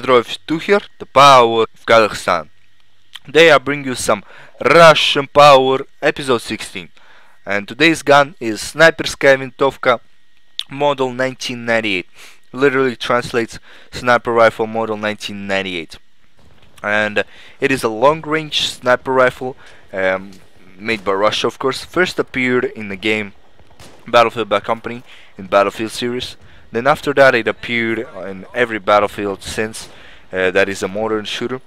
здравствуйте, Тухер, the power of Kazakhstan. Today I bring you some Russian Power episode 16. And today's gun is Sniperskaya Vintovka model 1998. Literally translates sniper rifle model 1998. And it is a long range sniper rifle made by Russia, of course. First appeared in the game Battlefield Bad Company in Battlefield series. Then after that it appeared in every Battlefield since. That is a modern shooter.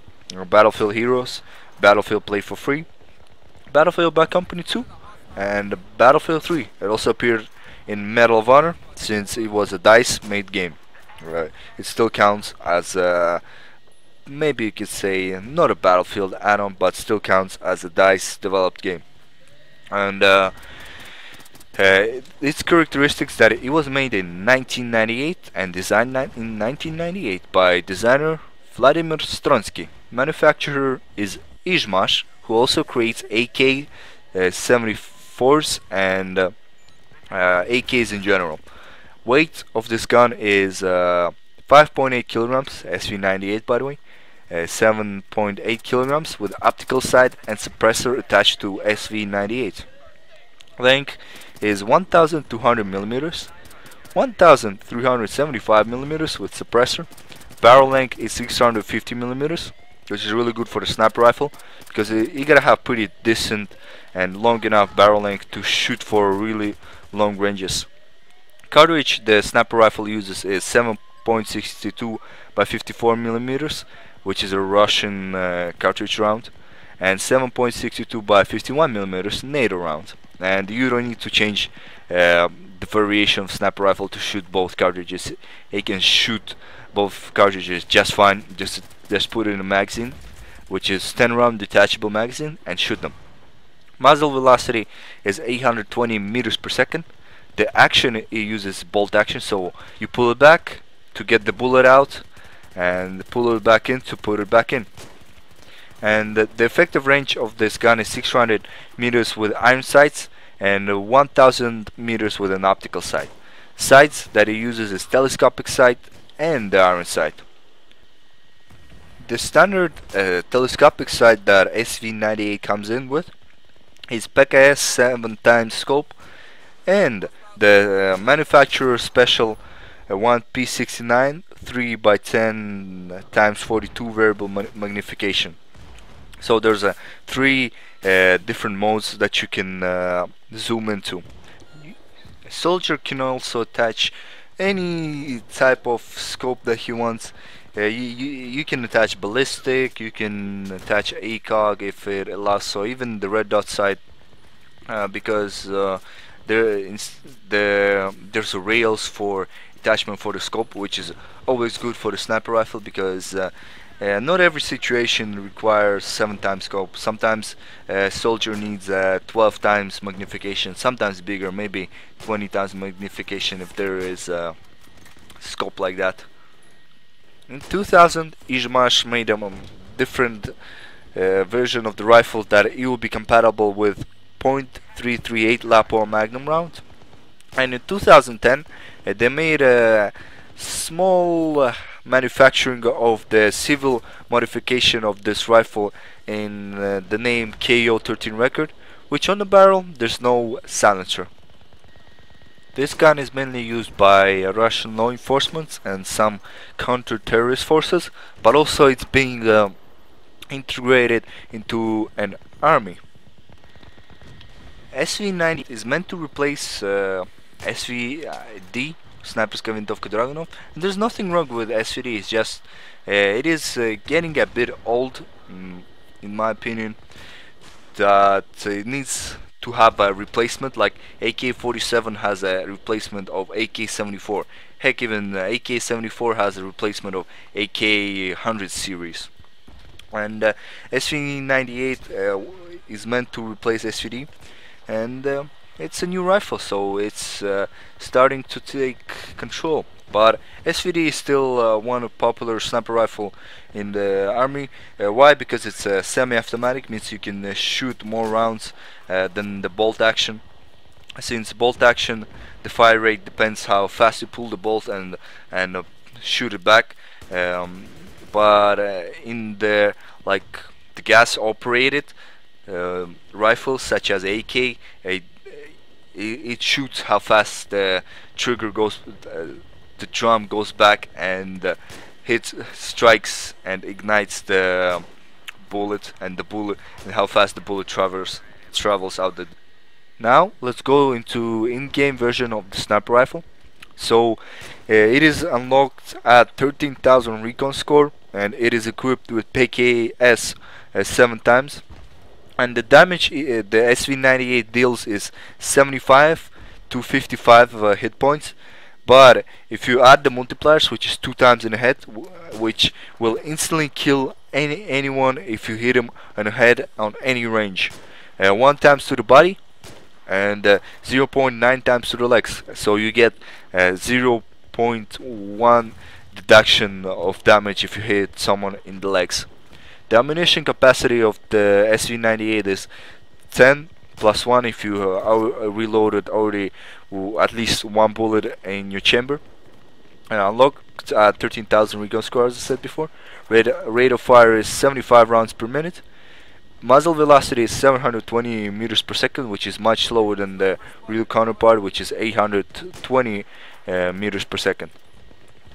Battlefield Heroes, Battlefield Play for Free, Battlefield Bad Company 2, and Battlefield 3. It also appeared in Medal of Honor since it was a DICE made game. It still counts as maybe you could say not a Battlefield add-on, but still counts as a DICE developed game. And its characteristics that it was made in 1998 and designed in 1998 by designer Vladimir Stronsky. Manufacturer is Izhmash, who also creates AK-74s and AKs in general. Weight of this gun is 5.8 kilograms, SV-98 by the way, 7.8 kilograms with optical sight and suppressor attached to SV-98. Length is 1,200 millimeters, 1,375 millimeters with suppressor. Barrel length is 650 millimeters, which is really good for the sniper rifle because you gotta have pretty decent and long enough barrel length to shoot for really long ranges. Cartridge the sniper rifle uses is 7.62 by 54 millimeters, which is a Russian cartridge round, and 7.62 by 51 millimeters NATO round. And you don't need to change the variation of sniper rifle to shoot both cartridges. You can shoot both cartridges just fine. Just put it in a magazine, which is 10 round detachable magazine, and shoot them. Muzzle velocity is 820 meters per second. The action it uses bolt action, so you pull it back to get the bullet out and pull it back in to put it back in. And the effective range of this gun is 600 meters with iron sights and 1000 meters with an optical sight. Sights that it uses is telescopic sight and the iron sight. The standard telescopic sight that SV-98 comes in with is PKS 7x scope, and the manufacturer special one P69 3x10x42 variable magnification. So there's three different modes that you can zoom into. A soldier can also attach any type of scope that he wants. You can attach ballistic, you can attach ACOG if it allows, so even the red dot sight, because there's rails for attachment for the scope, which is always good for the sniper rifle because not every situation requires 7x scope. Sometimes a soldier needs 12 times magnification, sometimes bigger, maybe 20 times magnification if there is a scope like that. In 2000, Izhmash made a different version of the rifle that it will be compatible with .338 Lapua Magnum round. And in 2010, they made a small manufacturing of the civil modification of this rifle in the name KO13 record, which on the barrel there's no silencer. This gun is mainly used by Russian law enforcement and some counter-terrorist forces, but also it's being integrated into an army. SV-98 is meant to replace SVD, Sniperskaya Vintovka Dragunov, and there's nothing wrong with SVD. It's just it is getting a bit old, in my opinion, that it needs to have a replacement. Like AK-47 has a replacement of AK-74. Heck, even AK-74 has a replacement of AK-100 series. And SV-98 is meant to replace SVD, and it's a new rifle, so it's starting to take control. But SVD is still one popular sniper rifle in the army. Why? Because it's semi-automatic, means you can shoot more rounds than the bolt action. Since bolt action, the fire rate depends how fast you pull the bolt and shoot it back. but in the the gas operated rifles such as AK, it shoots how fast the trigger goes, the drum goes back and hits, strikes and ignites the bullet, and how fast the bullet travels out the. Now let's go into in-game version of the sniper rifle. So it is unlocked at 13,000 recon score, and it is equipped with PKS 7 times. And the damage the SV-98 deals is 75 to 55 hit points. But if you add the multipliers, which is 2 times in the head, which will instantly kill anyone if you hit him on the head on any range. 1 times to the body, and 0.9 times to the legs. So you get 0.1 deduction of damage if you hit someone in the legs. The ammunition capacity of the SV-98 is 10 plus 1 if you reloaded already at least 1 bullet in your chamber. And unlocked at 13,000 recon score, as I said before. Rate of fire is 75 rounds per minute. Muzzle velocity is 720 meters per second, which is much slower than the real counterpart, which is 820 meters per second.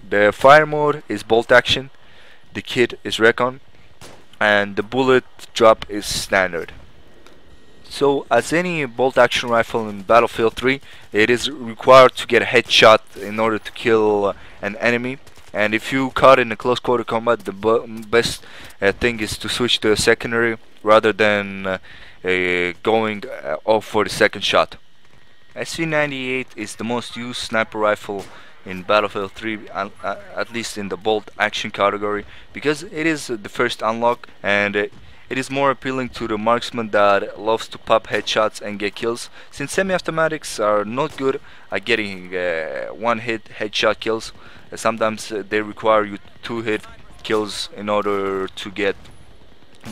The fire mode is bolt action. The kit is recon, and the bullet drop is standard. So as any bolt action rifle in Battlefield 3, it is required to get a headshot in order to kill an enemy. And if you caught in a close quarter combat, the best thing is to switch to a secondary rather than going off for the second shot. SV-98 is the most used sniper rifle in Battlefield 3, at least in the bolt action category, because it is the first unlock, and it is more appealing to the marksman that loves to pop headshots and get kills, since semi-automatics are not good at getting one-hit headshot kills. Sometimes they require you 2-hit kills in order to get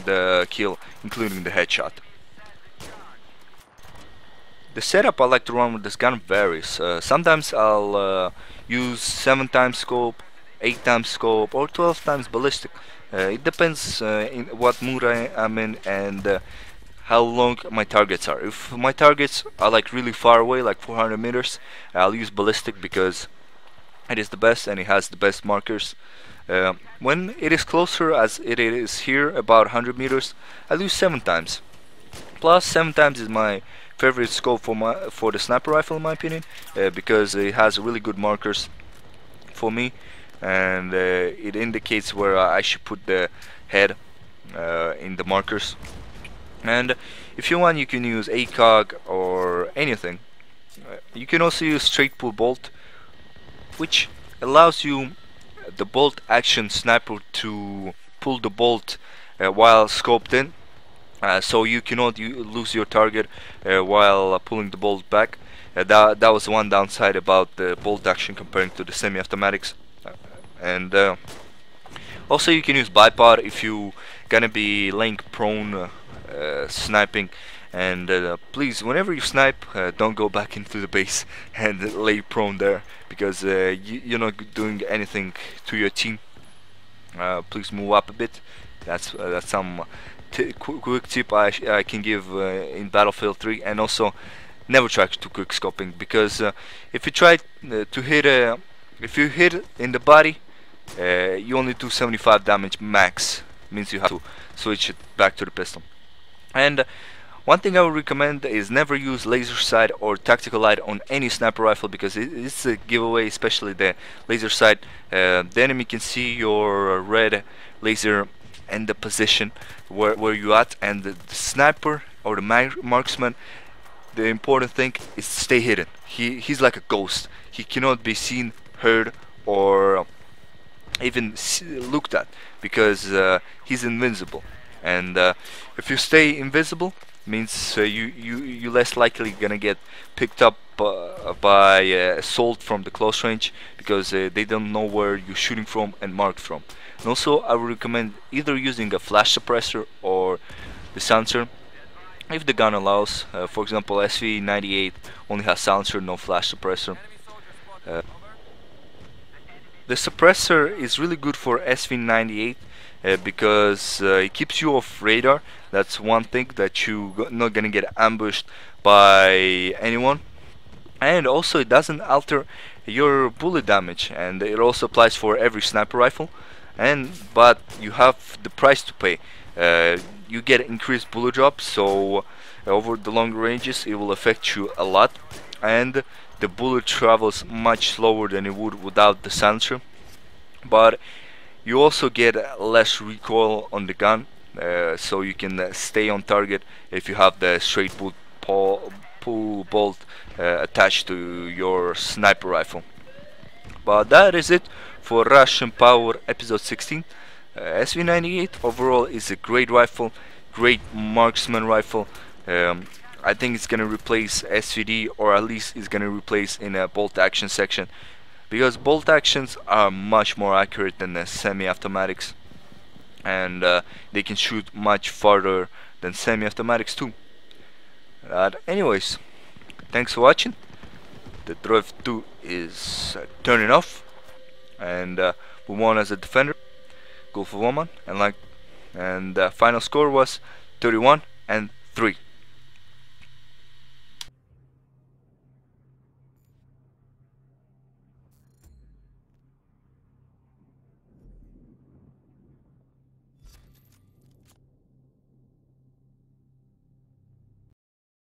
the kill, including the headshot. The setup I like to run with this gun varies. Sometimes I'll use 7 times scope, 8 times scope, or 12 times ballistic. It depends in what mood I'm in and how long my targets are. If my targets are like really far away, like 400 meters, I'll use ballistic because it is the best and it has the best markers. When it is closer, as it is here, about 100 meters, I'll use 7 times. Plus 7 times is my favorite scope for the sniper rifle, in my opinion, because it has really good markers for me, and it indicates where I should put the head in the markers. And if you want, you can use ACOG or anything. You can also use straight pull bolt, which allows you, the bolt action sniper, to pull the bolt while scoped in, so you cannot lose your target while pulling the bolt back. That was one downside about the bolt action comparing to the semi-automatics. And also you can use bipod if you gonna be laying prone sniping. And please, whenever you snipe, don't go back into the base and lay prone there, because you're not doing anything to your team. Please move up a bit. That's some quick tip I can give in Battlefield 3. And also, never try to quick scoping, because if you try to hit if you hit in the body, you only do 75 damage max. Means you have to switch it back to the pistol. And one thing I would recommend is never use laser sight or tactical light on any sniper rifle, because it's a giveaway, especially the laser sight. The enemy can see your red laser and the position where you at, and the sniper or the marksman, the important thing is to stay hidden. He's like a ghost. He cannot be seen, heard, or even looked at, because he's invincible. And if you stay invisible, means you less likely gonna get picked up by assault from the close range, because they don't know where you're shooting from and marked from. And also, I would recommend either using a flash suppressor or the silencer, if the gun allows. For example, SV-98 only has silencer, no flash suppressor. the suppressor is really good for SV-98 because it keeps you off radar. That's one thing, that you not gonna get ambushed by anyone. And also it doesn't alter your bullet damage, and it also applies for every sniper rifle. But you have the price to pay. You get increased bullet drop, so over the long ranges it will affect you a lot, and the bullet travels much slower than it would without the silencer. But you also get less recoil on the gun, so you can stay on target if you have the straight pull bolt attached to your sniper rifle. But that is it for Russian Power episode 16. SV-98 overall is a great rifle, great marksman rifle. I think it's gonna replace SVD, or at least it's gonna replace in a bolt action section, because bolt actions are much more accurate than the semi-automatics, and they can shoot much farther than semi-automatics too. Anyways, thanks for watching. The Drive 2 is turning off, and we won as a defender. Goal for 1 man, and final score was 31-3.